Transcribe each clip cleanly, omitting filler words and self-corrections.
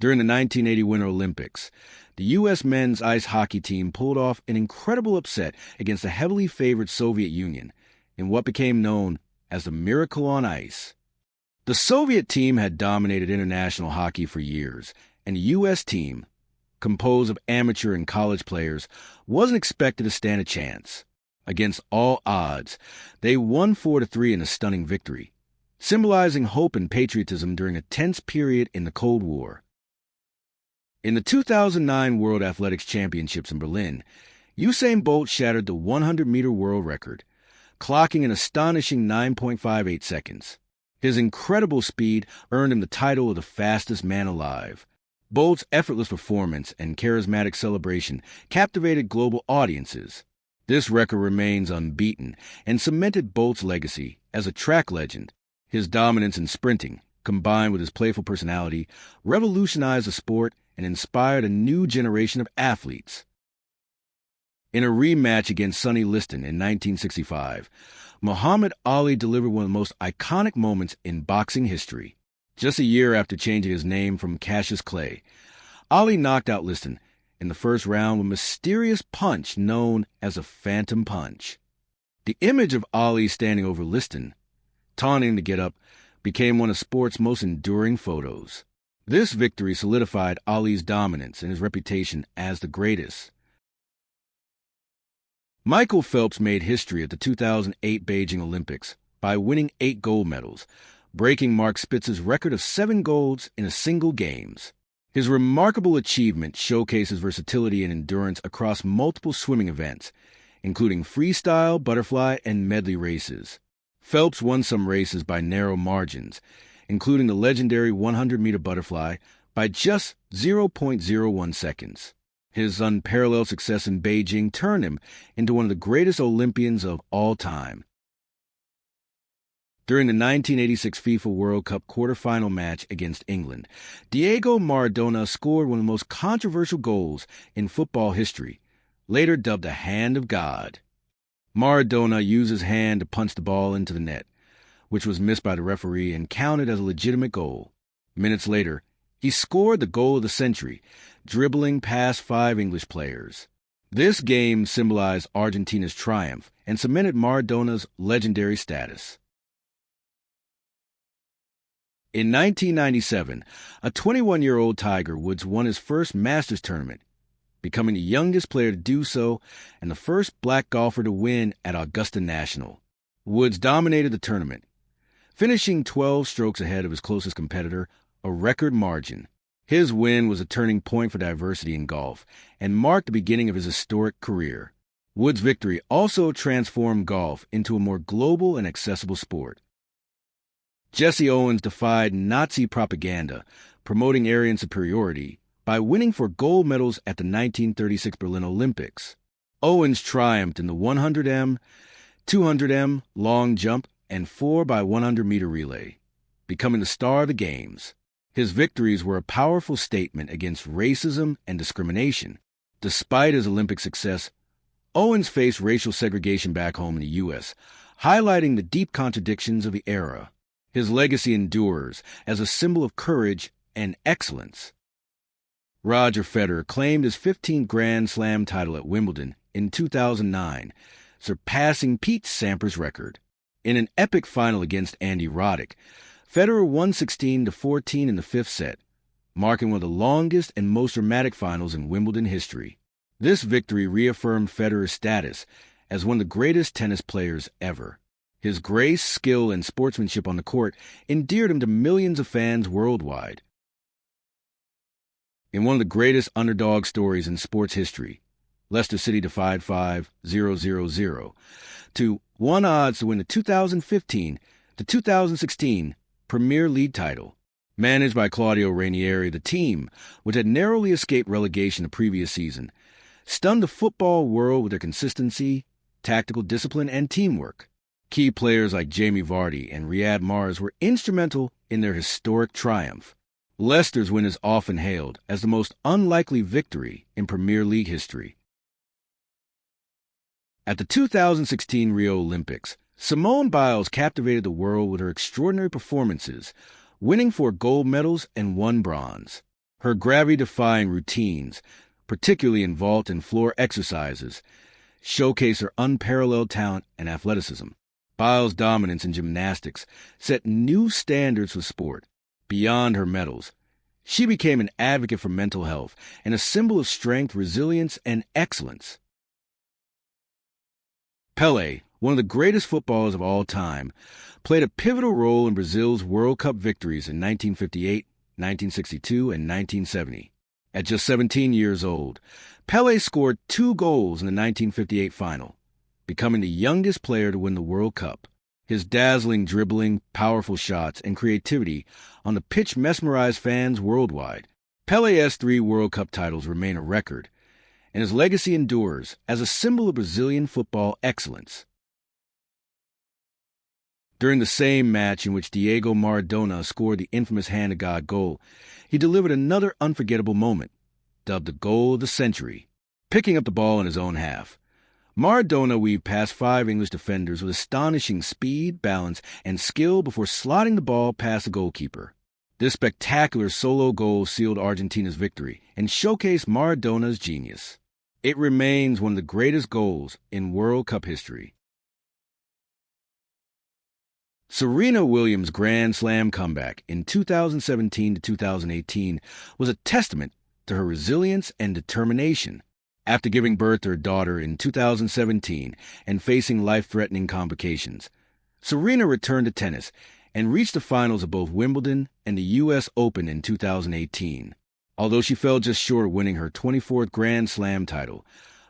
During the 1980 Winter Olympics, the U.S. men's ice hockey team pulled off an incredible upset against the heavily favored Soviet Union in what became known as the Miracle on Ice. The Soviet team had dominated international hockey for years, and the U.S. team, composed of amateur and college players, wasn't expected to stand a chance. Against all odds, they won 4-3 in a stunning victory, symbolizing hope and patriotism during a tense period in the Cold War. In the 2009 World Athletics Championships in Berlin, Usain Bolt shattered the 100-meter world record, clocking an astonishing 9.58 seconds. His incredible speed earned him the title of the fastest man alive. Bolt's effortless performance and charismatic celebration captivated global audiences. This record remains unbeaten and cemented Bolt's legacy as a track legend. His dominance in sprinting, combined with his playful personality, revolutionized the sport and inspired a new generation of athletes. In a rematch against Sonny Liston in 1965, Muhammad Ali delivered one of the most iconic moments in boxing history. Just a year after changing his name from Cassius Clay, Ali knocked out Liston in the first round with a mysterious punch known as a phantom punch. The image of Ali standing over Liston, taunting him to get up, became one of sport's most enduring photos. This victory solidified Ali's dominance and his reputation as the greatest. Michael Phelps made history at the 2008 Beijing Olympics by winning 8 gold medals, breaking Mark Spitz's record of 7 golds in a single games. His remarkable achievement showcases versatility and endurance across multiple swimming events, including freestyle, butterfly, and medley races. Phelps won some races by narrow margins, including the legendary 100-meter butterfly, by just 0.01 seconds. His unparalleled success in Beijing turned him into one of the greatest Olympians of all time. During the 1986 FIFA World Cup quarterfinal match against England, Diego Maradona scored one of the most controversial goals in football history, later dubbed a hand of God. Maradona used his hand to punch the ball into the net, which was missed by the referee and counted as a legitimate goal. Minutes later, he scored the goal of the century, dribbling past 5 English players. This game symbolized Argentina's triumph and cemented Maradona's legendary status. In 1997, a 21-year-old Tiger Woods won his first Masters tournament, becoming the youngest player to do so and the first black golfer to win at Augusta National. Woods dominated the tournament, finishing 12 strokes ahead of his closest competitor, a record margin. His win was a turning point for diversity in golf and marked the beginning of his historic career. Woods' victory also transformed golf into a more global and accessible sport. Jesse Owens defied Nazi propaganda, promoting Aryan superiority, by winning 4 gold medals at the 1936 Berlin Olympics. Owens triumphed in the 100m, 200m, long jump, and 4x100-meter relay, becoming the star of the Games. His victories were a powerful statement against racism and discrimination. Despite his Olympic success, Owens faced racial segregation back home in the U.S., highlighting the deep contradictions of the era. His legacy endures as a symbol of courage and excellence. Roger Federer claimed his 15th Grand Slam title at Wimbledon in 2009, surpassing Pete Sampras' record. In an epic final against Andy Roddick, Federer won 16-14 in the 5th set, marking one of the longest and most dramatic finals in Wimbledon history. This victory reaffirmed Federer's status as one of the greatest tennis players ever. His grace, skill, and sportsmanship on the court endeared him to millions of fans worldwide. In one of the greatest underdog stories in sports history, Leicester City defied 5-0-0-0 to 1 odds to win the 2015-2016 Premier League title. Managed by Claudio Ranieri, the team, which had narrowly escaped relegation the previous season, stunned the football world with their consistency, tactical discipline, and teamwork. Key players like Jamie Vardy and Riyad Mahrez were instrumental in their historic triumph. Leicester's win is often hailed as the most unlikely victory in Premier League history. At the 2016 Rio Olympics, Simone Biles captivated the world with her extraordinary performances, winning 4 gold medals and 1 bronze. Her gravity-defying routines, particularly in vault and floor exercises, showcase her unparalleled talent and athleticism. Biles' dominance in gymnastics set new standards for sport. Beyond her medals, she became an advocate for mental health and a symbol of strength, resilience, and excellence. Pelé, one of the greatest footballers of all time, played a pivotal role in Brazil's World Cup victories in 1958, 1962, and 1970. At just 17 years old, Pelé scored 2 goals in the 1958 final, becoming the youngest player to win the World Cup. His dazzling dribbling, powerful shots, and creativity on the pitch mesmerized fans worldwide. Pelé's 3 World Cup titles remain a record, and his legacy endures as a symbol of Brazilian football excellence. During the same match in which Diego Maradona scored the infamous Hand of God goal, he delivered another unforgettable moment, dubbed the goal of the century. Picking up the ball in his own half, Maradona weaved past 5 English defenders with astonishing speed, balance, and skill before slotting the ball past the goalkeeper. This spectacular solo goal sealed Argentina's victory and showcased Maradona's genius. It remains one of the greatest goals in World Cup history. Serena Williams' Grand Slam comeback in 2017 to 2018 was a testament to her resilience and determination. After giving birth to her daughter in 2017 and facing life-threatening complications, Serena returned to tennis and reached the finals of both Wimbledon and the U.S. Open in 2018. Although she fell just short of winning her 24th Grand Slam title,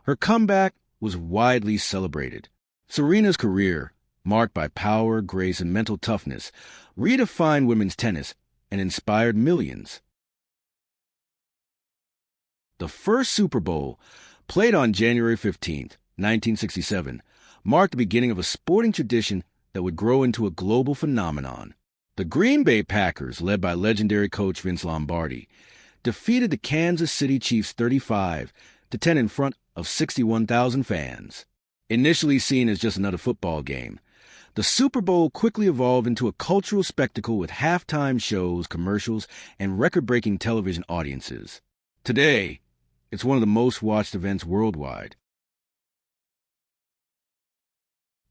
her comeback was widely celebrated. Serena's career, marked by power, grace, and mental toughness, redefined women's tennis and inspired millions. The first Super Bowl, played on January 15, 1967, marked the beginning of a sporting tradition that would grow into a global phenomenon. The Green Bay Packers, led by legendary coach Vince Lombardi, defeated the Kansas City Chiefs 35-10 in front of 61,000 fans. Initially seen as just another football game, the Super Bowl quickly evolved into a cultural spectacle with halftime shows, commercials, and record-breaking television audiences. Today, it's one of the most watched events worldwide.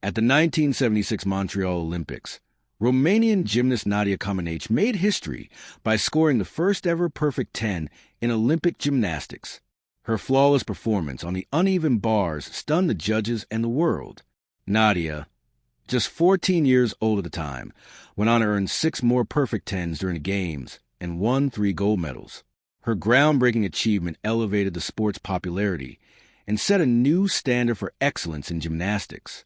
At the 1976 Montreal Olympics, Romanian gymnast Nadia Comaneci made history by scoring the first-ever perfect 10 in Olympic gymnastics. Her flawless performance on the uneven bars stunned the judges and the world. Nadia, just 14 years old at the time, went on to earn 6 more perfect 10s during the Games and won 3 gold medals. Her groundbreaking achievement elevated the sport's popularity and set a new standard for excellence in gymnastics.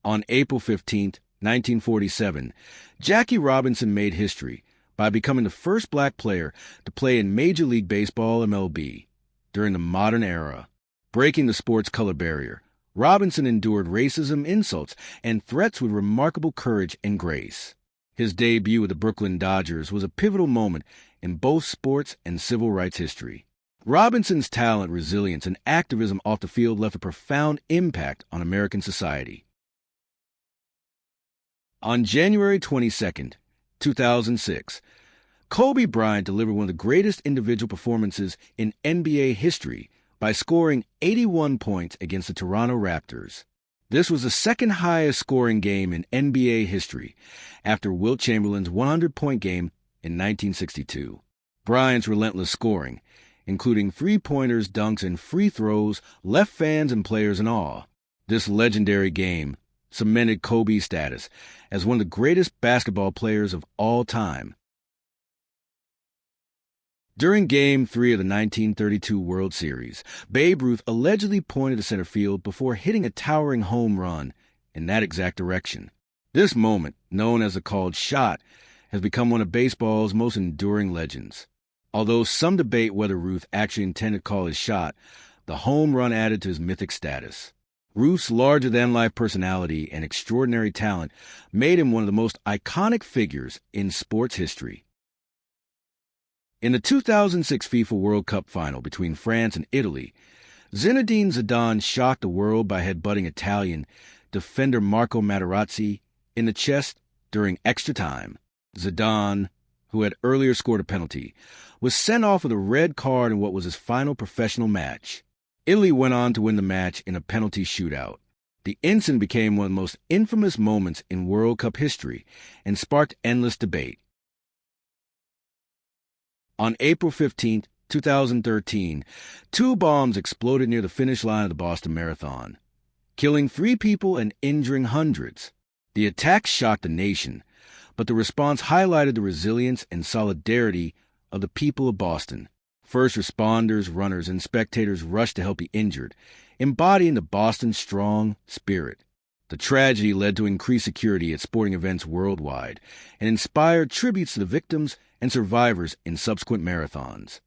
On April 15, 1947, Jackie Robinson made history by becoming the first black player to play in Major League Baseball (MLB) during the modern era. Breaking the sport's color barrier, Robinson endured racism, insults, and threats with remarkable courage and grace. His debut with the Brooklyn Dodgers was a pivotal moment in both sports and civil rights history. Robinson's talent, resilience, and activism off the field left a profound impact on American society. On January 22, 2006, Kobe Bryant delivered one of the greatest individual performances in NBA history by scoring 81 points against the Toronto Raptors. This was the second highest scoring game in NBA history, after Wilt Chamberlain's 100-point game in 1962. Bryant's relentless scoring, including three-pointers, dunks, and free throws, left fans and players in awe. This legendary game cemented Kobe's status as one of the greatest basketball players of all time. During Game 3 of the 1932 World Series, Babe Ruth allegedly pointed to center field before hitting a towering home run in that exact direction. This moment, known as the called shot, has become one of baseball's most enduring legends. Although some debate whether Ruth actually intended to call his shot, the home run added to his mythic status. Ruth's larger-than-life personality and extraordinary talent made him one of the most iconic figures in sports history. In the 2006 FIFA World Cup final between France and Italy, Zinedine Zidane shocked the world by headbutting Italian defender Marco Materazzi in the chest during extra time. Zidane, who who had earlier scored a penalty, was sent off with a red card in what was his final professional match. Italy went on to win the match in a penalty shootout. The incident became one of the most infamous moments in World Cup history and sparked endless debate. On April 15, 2013, 2 bombs exploded near the finish line of the Boston Marathon, killing 3 people and injuring hundreds. The attacks shocked the nation, but the response highlighted the resilience and solidarity of the people of Boston. First responders, runners, and spectators rushed to help the injured, embodying the Boston strong spirit. The tragedy led to increased security at sporting events worldwide and inspired tributes to the victims and survivors in subsequent marathons.